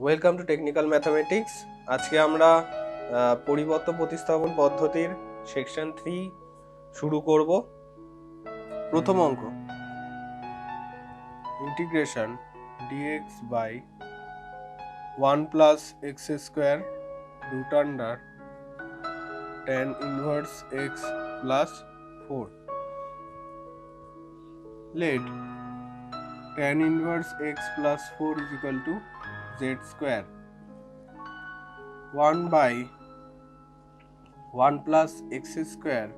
Welcome to technical mathematics. আজকে আমরা পরিবর্ত প্রতিস্থাপন পদ্ধতির সেকশন 3 শুরু করব। প্রথম অঙ্ক, integration dx by 1 plus x square root under tan inverse x plus 4। Let tan inverse x plus 4 is equal to z square 1 by 1 plus x square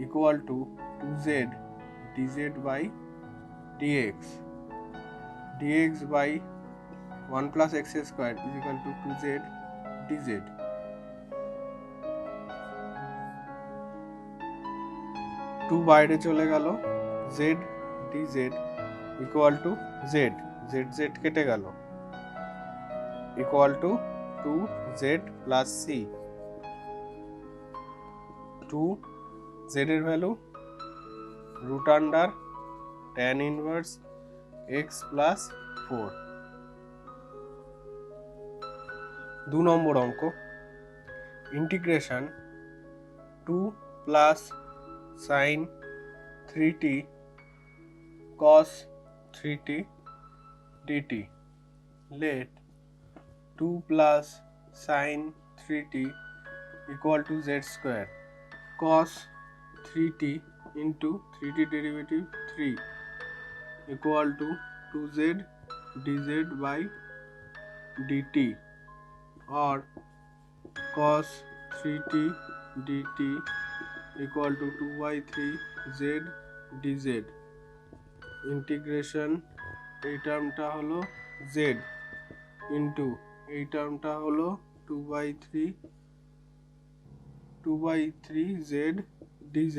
equal to 2z dz by dx. dx by 1 plus x square is equal to 2z dz. 2 বাইরে চলে গেল, z dz equal to z, z কেটে গেল, equal to 2z plus c. 2 z এর value root under tan inverse x plus 4. 2 নম্বর অঙ্ক, integration 2 plus sin 3t cos 3t dt. Let 2 plus sin 3t equal to z square cos 3t into 3t derivative 3 equal to 2z dz by dt or cos 3t dt equal to 2 by 3 z dz. Integration এই টার্মটা হলো z into এই টার্মটা হলো 2 by 3 z dz.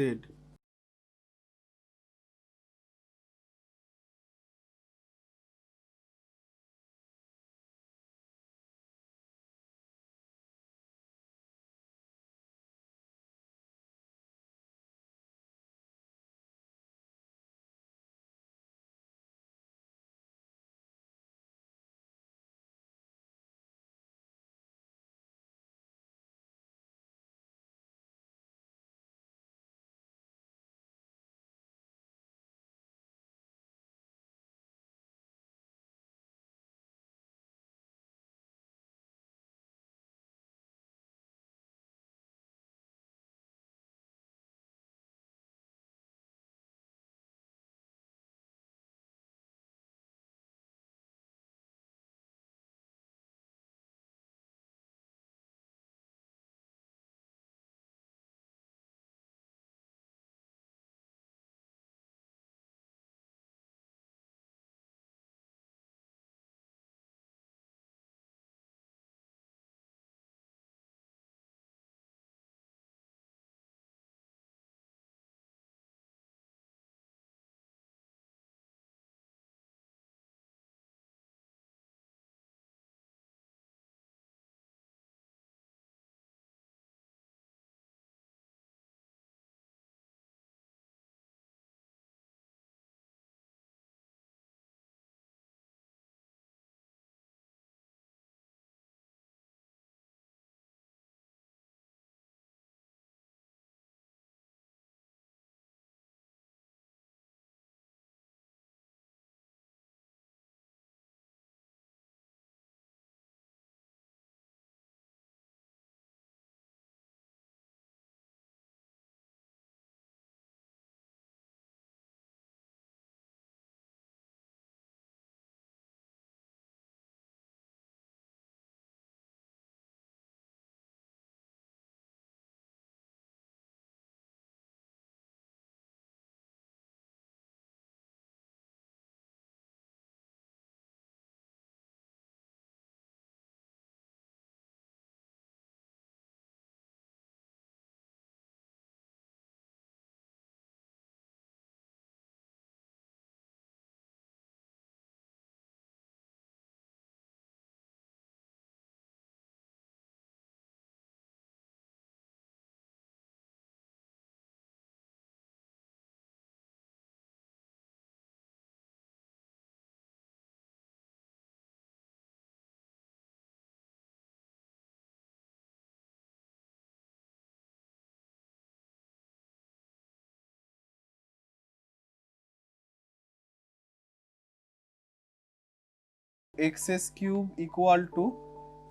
X cube equal to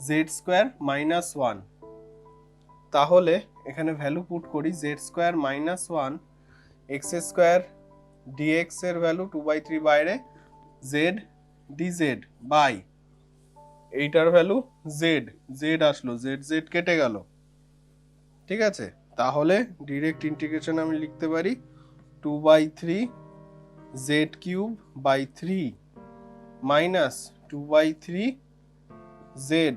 z square minus one. তাহলে এখানে value put করি, z square minus one x square dx এর value 2/3 বাইরে, z dz by এইটার ভ্যালু জেড, জেড আসলো, জেড জেড কেটে গেল। ঠিক আছে, তাহলে ডিরেক্ট ইন্টিগ্রেশন আমি লিখতে পারি 2/3 z cube by 3 minus 2/3 z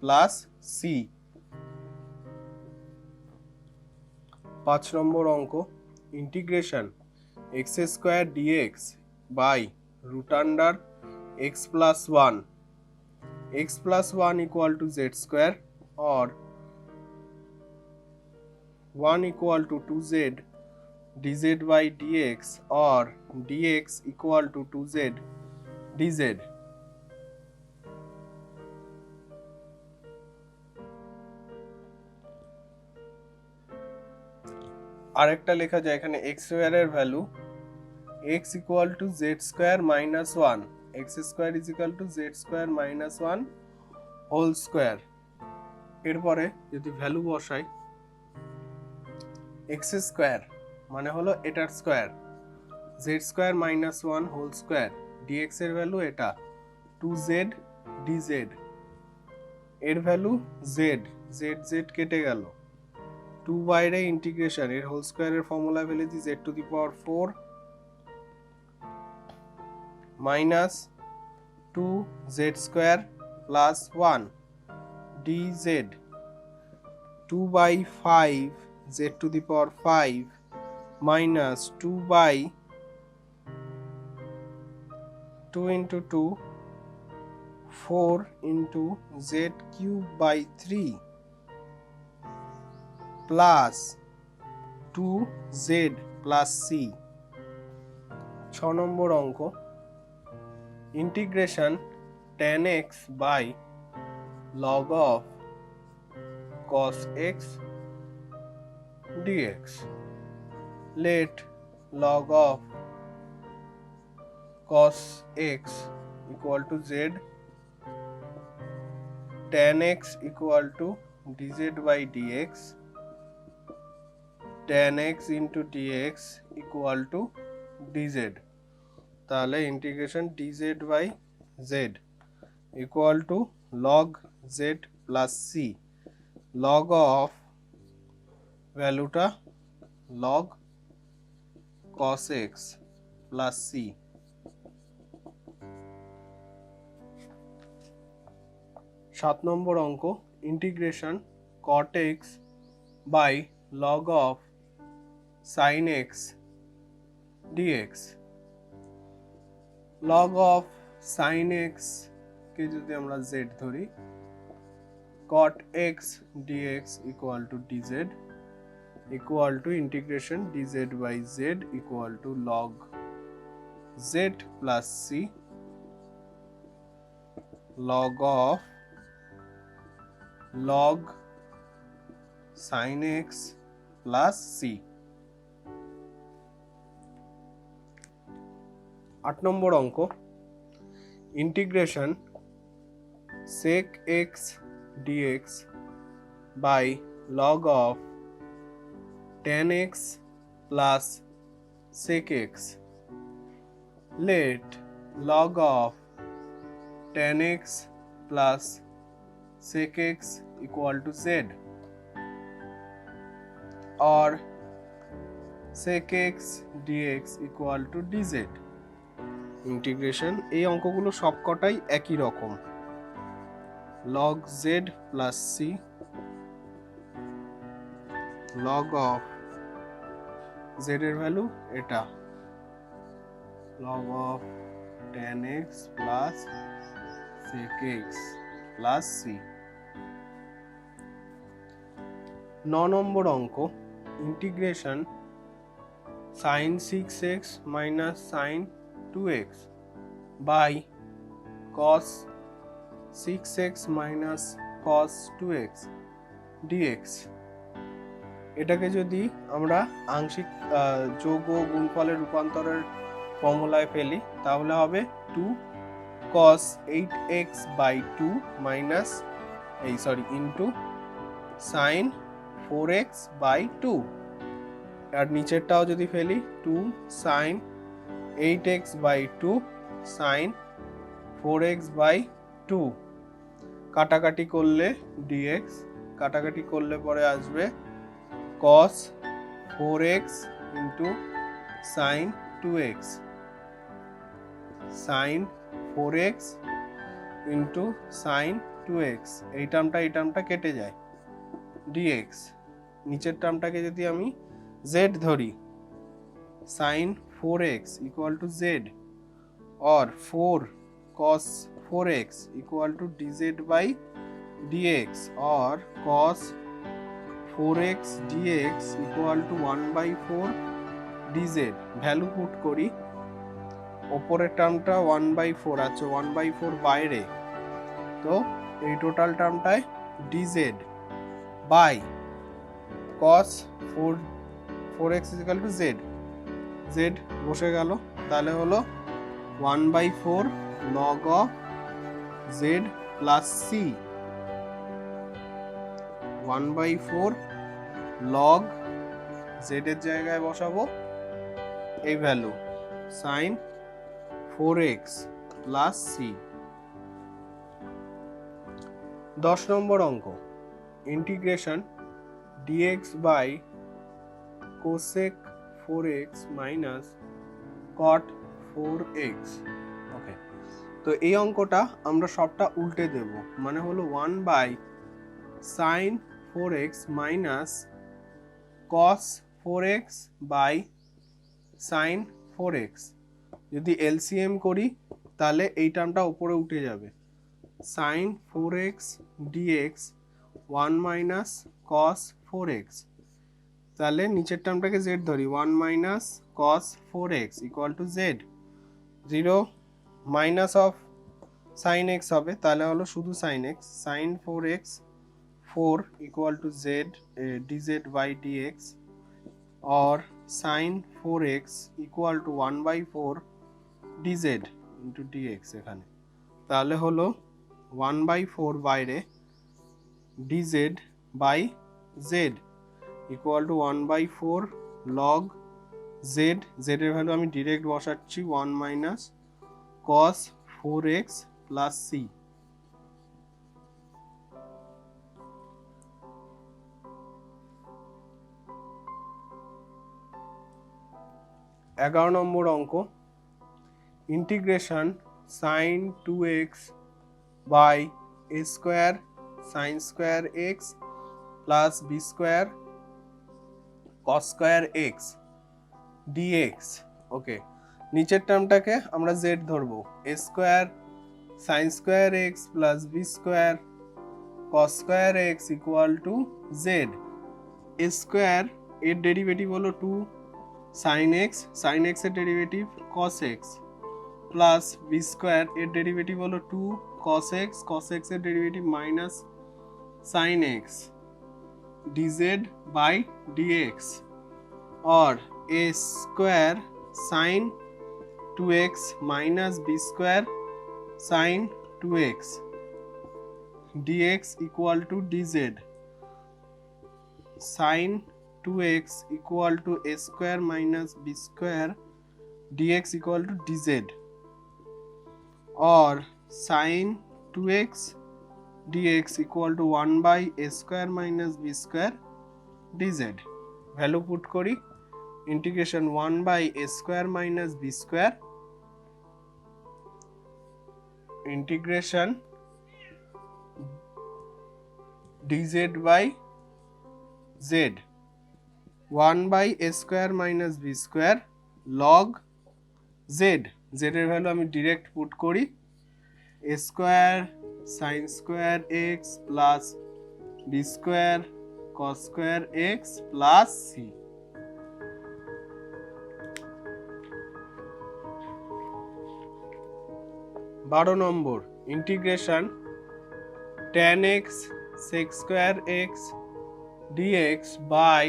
plus c. 5 নম্বর অঙ্ক, integration x square dx by root under x plus one, x plus one equal to z square or 1 equal to 2z dz by dx or dx equal to 2z dz। আরেকটা লেখা যায় এখানে x square এর value x equal to z square minus 1, x square is equal to z square minus 1 whole square. এরপরে যদি value বসাই, x square মানে হলো এটার square, z square minus 1 whole square, dx এর ভ্যালু এটা 2z dz, এর ভ্যালু z, z z কেটে গেল, 2 বাইরে ইন্টিগ্রেশন এর হোল স্কয়ারের ফর্মুলা ফেলে দিই, z to the power 4 minus 2z square plus 1 dz, 2 by 5 z to the power 5 minus 2 by 2 into 2 4 into z cube by 3 plus 2z plus c। 6 নম্বর অঙ্ক, integration tan x by log of cos x dx, let log of cos x equal to z, tan x equal to dz by dx, tan x into dx equal to dz। তাহলে integration dz by z equal to log z plus c, log of ভ্যালুটা log cos x plus c। 7 নম্বর অঙ্ক, integration cot x by log of sin x dx, log of sin x কে যদি আমরা z ধরি, cot x dx equal to dz equal to integration dz by z equal to log z plus c, log of log sin x plus c। 8 নম্বর অঙ্ক, integration sec x dx by log of tan x plus sec x, let log of tan x plus sec x equal to z or sec x dx equal to dz। Integration এই অঙ্কগুলো সবকটাই একই রকম, log z plus c, log of z এর value এটা, log of tan x plus sec x plus c। 9 নম্বর অঙ্ক, integration sin 6x minus sin 2x by cos 6x minus cos 2x dx। এটাকে যদি আমরা আংশিক যোগ ও গুণফলের রূপান্তরের ফর্মুলায় ফেলি তাহলে হবে 2 cos 8x by 2 minus into sin 4x by 2 আর নিচেরটাও যদি ফেলি 2 sin 8x by 2 sin 4x by 2 কাটাকাটি করলে dx কাটাকাটি করলে পরে আসবে cos 4x into sin 2x sin 4x into sin 2x এই টার্মটা কেটে যায় dx নিচের টার্মটাকে যদি আমি z ধরি sin 4x equal to z or 4 cos 4x equal to dz by dx or cos 4x dx equal to 1 by 4 dz value put করি উপরের টার্মটা 1 by 4 আছে 1 by 4 বাইরে তো এই total টার্মটায় dz by cos 4x is equal to z z বসে গেল তাহলে হলো 1 by 4 log of z plus c 1 by 4 log z এর জায়গায় বসাবো এই value sin 4x plus c 10 নম্বর অঙ্ক integration dx by cosec 4x minus cot 4x ওকে তো এই অঙ্কটা আমরা সবটা উল্টে দেব মানে হলো 1 by sin 4x minus cos 4x by sin 4x যদি LCM করি তাহলে এই টার্মটা উপরে উঠে যাবে sin 4x dx 1 minus cos 4x তাহলে নিচের টার্মটাকে z ধরি 1 minus cos 4x equal to z 0 minus of sin x হবে তাহলে হলো শুধু sin x sin 4x 4 equal to z dz by dx or sin 4x equal to 1 by 4 dz into dx এখানে তাহলে হলো 1 by 4 বাইরে dz by z equal to 1 by 4 log z এর value আমি ডিরেক্ট বসাচ্ছি 1 minus cos 4x plus c 11 নম্বর অঙ্ক integration sin 2x by a square sin square x plus b square cos square x dx ওকে নিচের টার্মটাকে আমরা z ধরবো a square sin square x plus b square cos square x equal to z a square এর derivative হলো 2 sin x এর derivative cos x plus b square এর derivative হলো 2 cos x এর derivative minus sin x dz by dx or a square sin 2x minus b square sin 2x dx equal to dz sin 2x equal to a square minus b square dx equal to dz or sin 2x dx equal to 1 by a square minus b square dz value put করি integration 1 by a square minus b square integration dz by z 1 by a square minus b square log z এর value আমি direct put করি a square sin square x plus b square cos square x plus c 12 number integration tan x sec square x dx by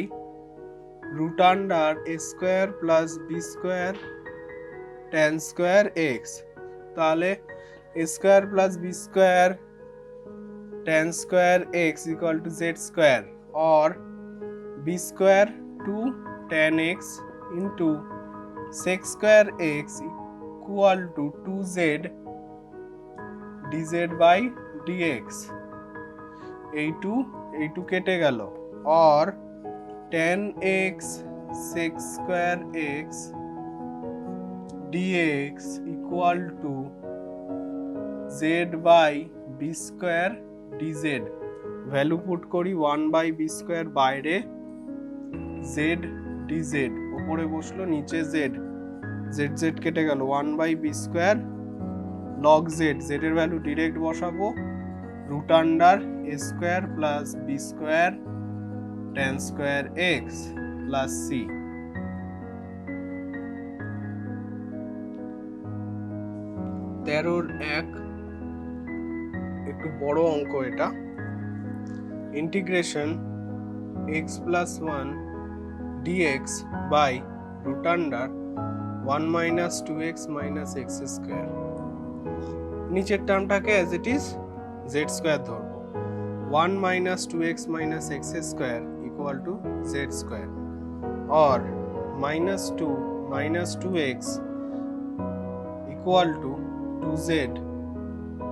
root under a square plus b square tan square x তাহলে a square plus b square tan square x equal to z square, or b square 2 tan x into sec square x equal to 2z dz by dx. এই two কেটে গেল, or tan x sec square x dx equal to z by b square dz. Value put করি 1 by b square বাইরে, z dz উপরে বসলো, নিচে z, z কেটে গেল, 1 by b square log z, z এর ভ্যালু ডিরেক্ট বসাবো, root under a square plus b square tan square x plus c. তেরোর এক একটু বড় অঙ্ক এটা। Integration x plus 1 dx by root under 1 minus 2x minus x square. নিচের টার্মটাকে as it is z square ধরবো, 1 minus 2x minus x square equal to z square, or minus 2 minus 2x equal to 2z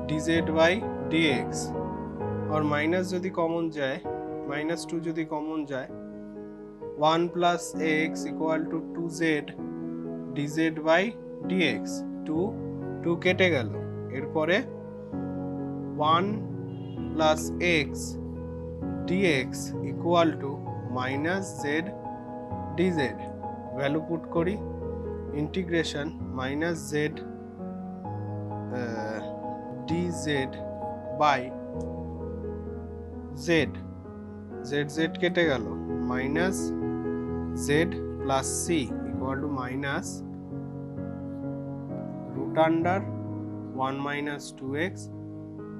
dz by dx, or minus যদি common যায়, minus 2 যদি common যায়, 1 plus x equal to 2z dz by dx, 2 কেটে গেল, এরপরে 1 plus x dx equal to minus z dz. Value put করি, integration minus z dz by z, z কেটে গেল, minus z plus c equal to minus root under 1 minus 2x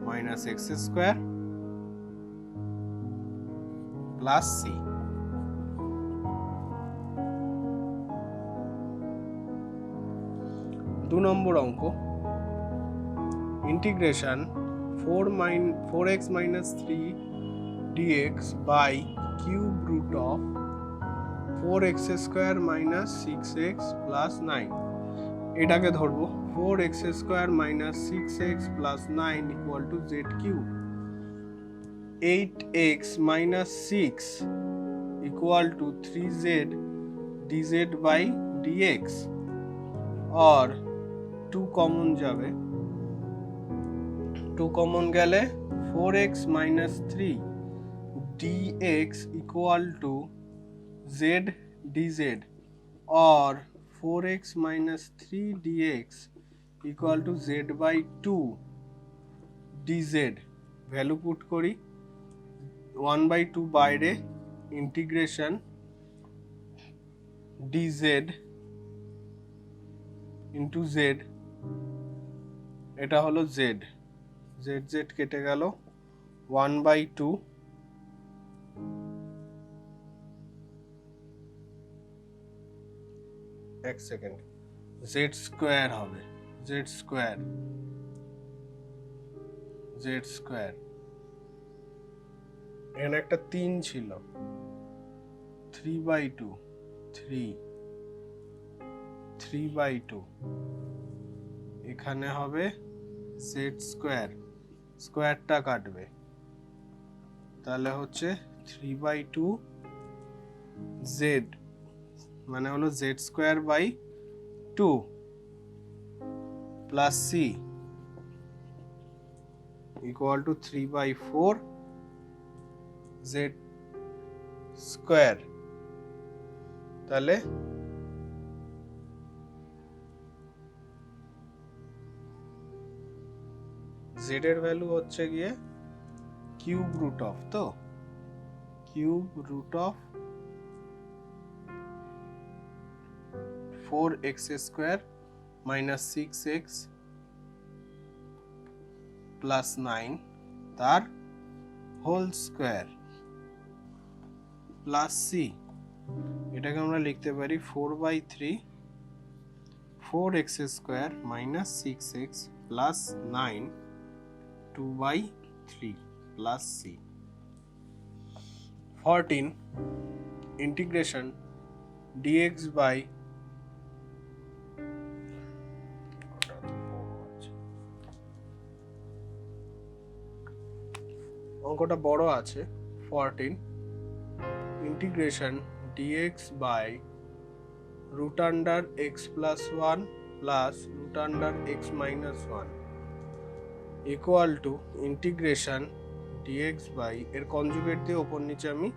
minus x square plus c. দু নম্বর অঙ্ক, integration 4x minus 3 dx by cube root of 4x square minus 6x plus 9. এটাকে ধরবো 4x square minus 6x plus 9 equal to z cube. 8x minus 6 equal to 3z dz by dx, or 2 common যাবে, 2 common গেলে 4x minus 3 dx equal to z dz, or 4x minus 3 dx equal to z by 2 dz. Value put করি, 1 by 2 বাইরে, integration dz into z, এটা হলো z, z কেটে গেল, 1 by 2 এক second, z square হবে, z স্কোয়ার এখানে একটা 3 ছিল, 3 by 2 3 by 2, এখানে হবে z স্কোয়ার, স্কোয়ারটা কাটবে, তাহলে হচ্ছে 3 by 2 z, মানে হলো z square by 2 plus c equal to 3 by 4 z square. তাহলে z এর ভ্যালু হচ্ছে গিয়ে কিউব রুট অফ, তো cube root of 4x square minus 6x plus 9 তার হোল স্কোয়ার প্লাস c, এটাকে আমরা লিখতে পারি 4 by 3 4x square minus 6x plus 9 2 by 3 plus c. 14 integration dx by অঙ্কটা বড় আছে 14 integration dx by root under x plus 1 plus root under x minus 1 equal to integration dx by এর conjugate দিয়ে ওপর নিচে আমি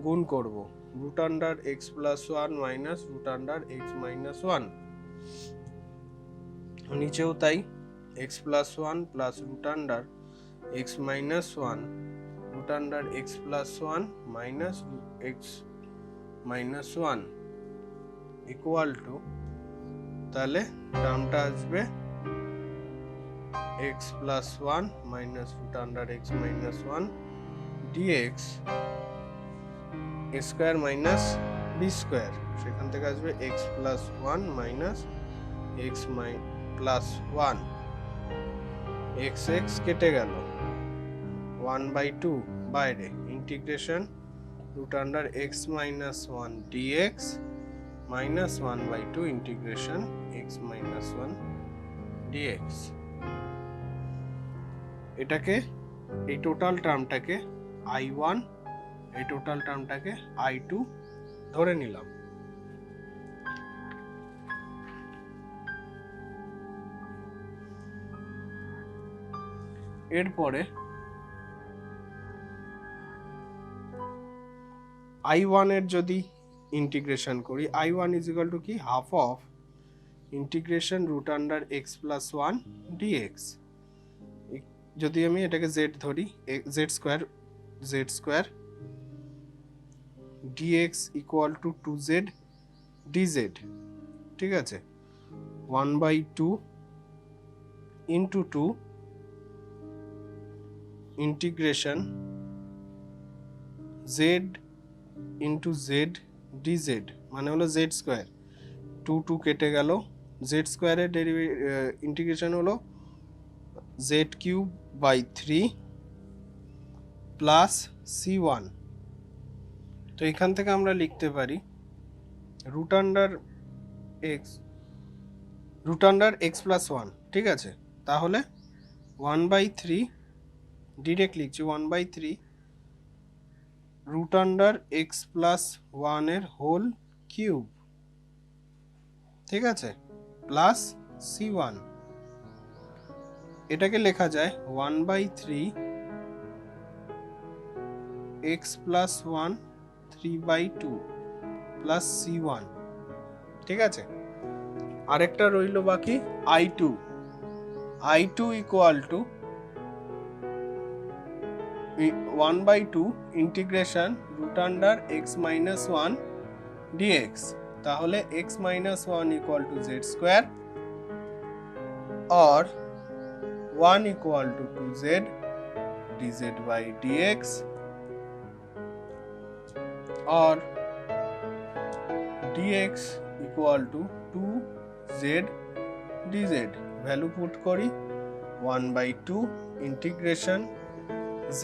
গুণ করব root under x plus 1 minus root under x minus 1 নিচেও তাই x plus 1 plus root under x minus 1 root under x plus 1 minus x minus 1 equal to তাহলে টার্মটা আসবে x plus 1 minus root under x minus 1 dx a square minus b square সেখান থেকে আসবে x plus 1 minus x plus 1 x x কেটে গেল 1 by 2 বাইরে integration root under x minus 1 dx minus 1 by 2 integration x minus 1 dx এটাকে এই total টার্মটাকে i1 এই total টার্মটাকে i2 ধরে নিলাম এরপরে i1 এর যদি ইন্টিগ্রেশন করি i1 is equal to কি half of integration root under x plus 1 dx যদি আমি এটাকে z ধরি z square dx equal to 2z dz ঠিক আছে 1 by 2 into 2 integration z into z dz মানে হলো z স্কয়ার 2 2 কেটে গেল z স্কয়ারের ইন্টিগ্রেশন হলো z cube by 3 plus c1 তো এখান থেকে আমরা লিখতে পারি রুট আন্ডার x প্লাস 1 ঠিক আছে তাহলে 1 বাই 3 ডিরেক্ট লিখছি 1 by 3 root under x plus 1 এর হোল কিউব ঠিক আছে প্লাস c1 এটাকে লেখা যায় 1 by 3 x plus 1 3 by 2 plus c1 ঠিক আছে আরেকটা রইল বাকি i2 equal to 1 by 2 integration root under x minus 1 dx তাহলে x minus 1 equal to z square or 1 equal to 2z dz by dx or dx equal to 2z dz value put করি 1 by 2 integration z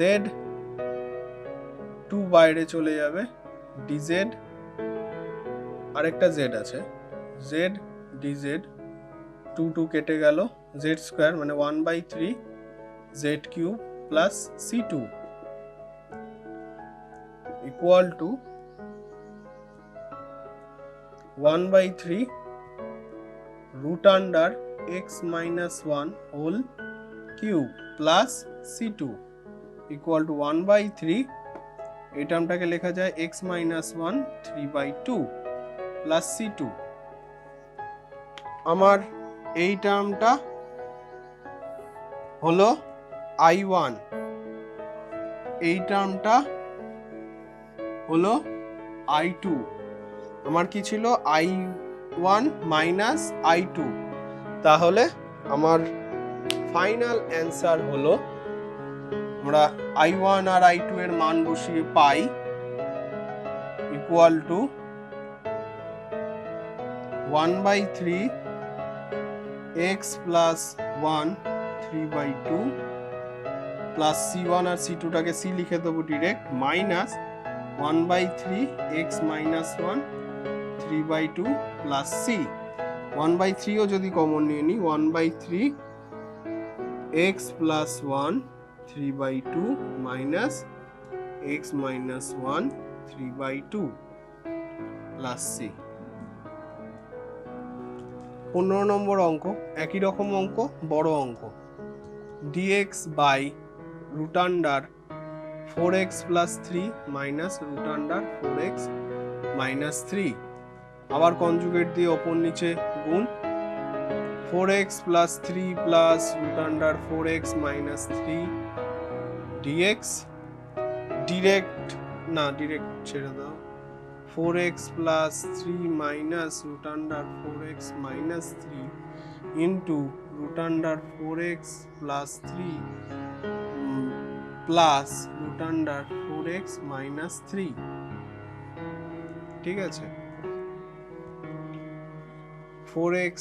2 বাইরে চলে যাবে dz আরেকটা z আছে z dz 2 2 কেটে গেল z square মানে 1 by 3 z cube plus c2 equal to 1 by 3 root under x minus 1 whole cube plus c2 equal to 1 by 3 এই টার্মটাকে লেখা যায় x minus 1 3 by 2 plus c2 আমার এই টার্মটা হলো i1 এই টার্মটা হলো i2 আমার কি ছিল i1 minus i2 তাহলে আমার ফাইনাল অ্যানসার হলো আমরা i1 আর i2 এর মান বসিয়ে পাই equal to 1 by 3 x plus 1 3/2 plus c1 আর c2 টাকে c লিখে দেবো direct minus 1/3 x minus 1 3/2 plus c 1/3 ও যদি কমন নিয়ে নিই 1/3 x plus 1 3/2 minus x minus 1 3/2 plus c 15 নম্বর অঙ্ক একই রকম অঙ্ক বড় অঙ্ক dx by root under 4x plus 3 minus root under 4x minus 3 আবার কনজুগেট দিয়ে ওপর নিচে গুণ 4x plus 3 plus root under 4x minus 3 dx direct ছেড়ে দাও 4x plus 3 minus root under 4x minus 3 into root under 4x plus 3 plus root under 4x minus 3 ঠিক আছে 4x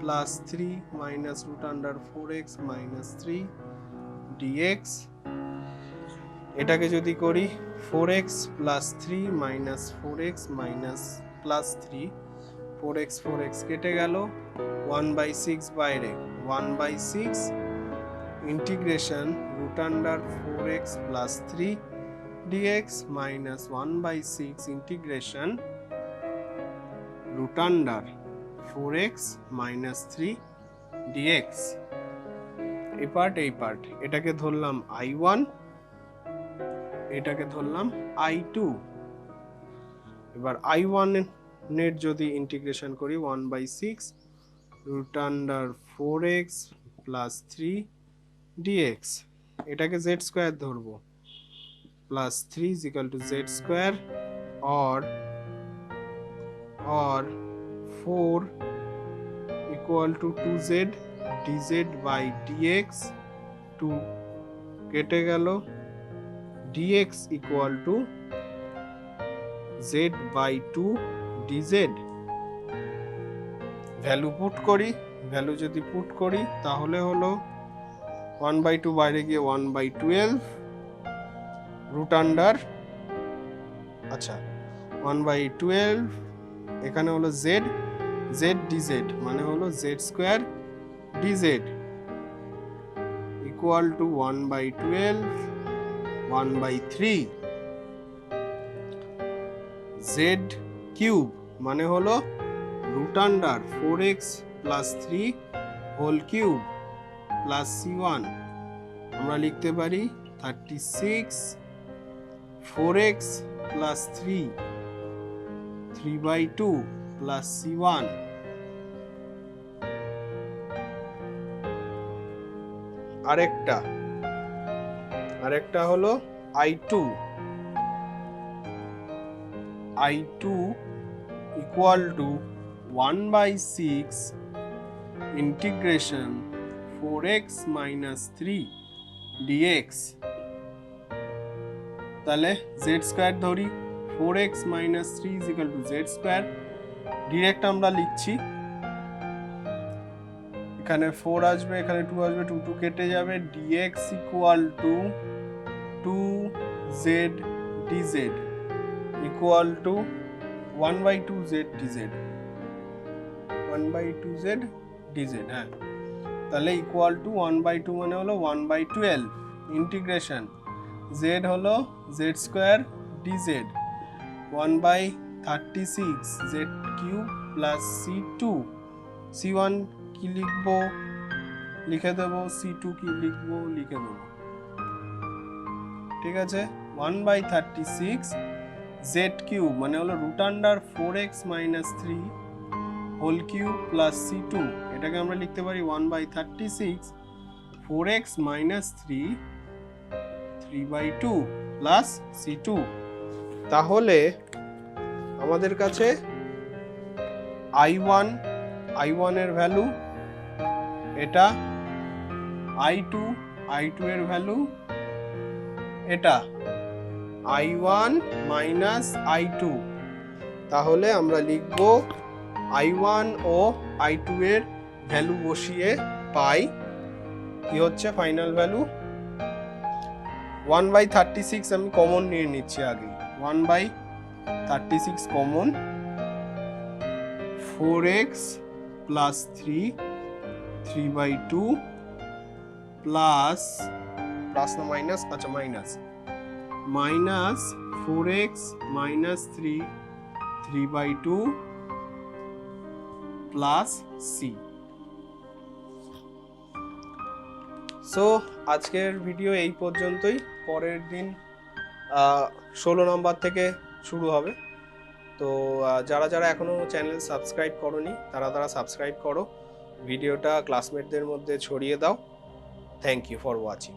plus 3 minus root under 4x minus 3 dx এটাকে যদি করি 4x plus 3 minus 4x minus plus 3 4x কেটে গেল 1/6 বাইরে 1/6 integration root under 4x plus 3 dx minus 1/6 integration root under 4x minus 3 dx এই part এটাকে ধরলাম i1 এটাকে ধরলাম i2 এবার i1 এর যদি ইন্টিগ্রেশন করি 1/6 root under 4x plus 3 dx এটাকে z স্কয়ার ধরবো plus 3 is equal to z square or 4 equal to 2z dz by dx 2 কেটে গেল dx equal to z by 2 dz value যদি পুট করি তাহলে হলো 1/2 বাইরে গিয়ে 1/12 root under 1/12 এখানে হলো z dz মানে হলো z square dz equal to 1/12 1/3 z cube মানে হলো root under 4x plus 3 whole cube plus c1 আমরা লিখতে পারি 36 4x plus 3 3/2 plus c1 আরেকটা হলো i2 equal to 1/6 integration 4x minus 3 dx তাহলে z স্কয়ার ধরি 4x minus 3 is equal to z square direct আমরা লিখছি এখানে 4 আসবে এখানে 2 আসবে 2 কেটে যাবে dx equal to 2z dz equal to 1/2z dz 1/2z dz হ্যাঁ তাহলে equal to 1/2 মানে হলো 1/12 ইন্টিগ্রেশন z হলো z square dz 1/36 z cube plus c2 c1 কি লিখবো লিখে দেবো c2 কি লিখবো লিখে দেবো ঠিক আছে 1/36 z কিউব মানে হলো root under 4x minus 3 whole cube plus c2 এটাকে আমরা লিখতে পারি 1/36 4x minus 3 3/2 plus c2 তাহলে আমাদের কাছে i1 এর ভ্যালু এটা i2 এর ভ্যালু এটা i1 minus i2 তাহলে আমরা লিখব i1 ও i2 এর ভ্যালু বসিয়ে পাই কি হচ্ছে ফাইনাল ভ্যালু 1/36 আমি কমন নিয়ে নিচ্ছি আগে 1/36 কমন 4x plus 3 3/2 plus না মাইনাস আচ্ছা minus 4x minus 3 3/2 plus c। So আজকের ভিডিও এই পর্যন্তই। পরের দিন 16 নম্বর থেকে শুরু হবে। তো যারা যারা এখনো চ্যানেল সাবস্ক্রাইব করোনি তারা সাবস্ক্রাইব করো, ভিডিওটা ক্লাসমেটদের মধ্যে ছড়িয়ে দাও। Thank you for watching.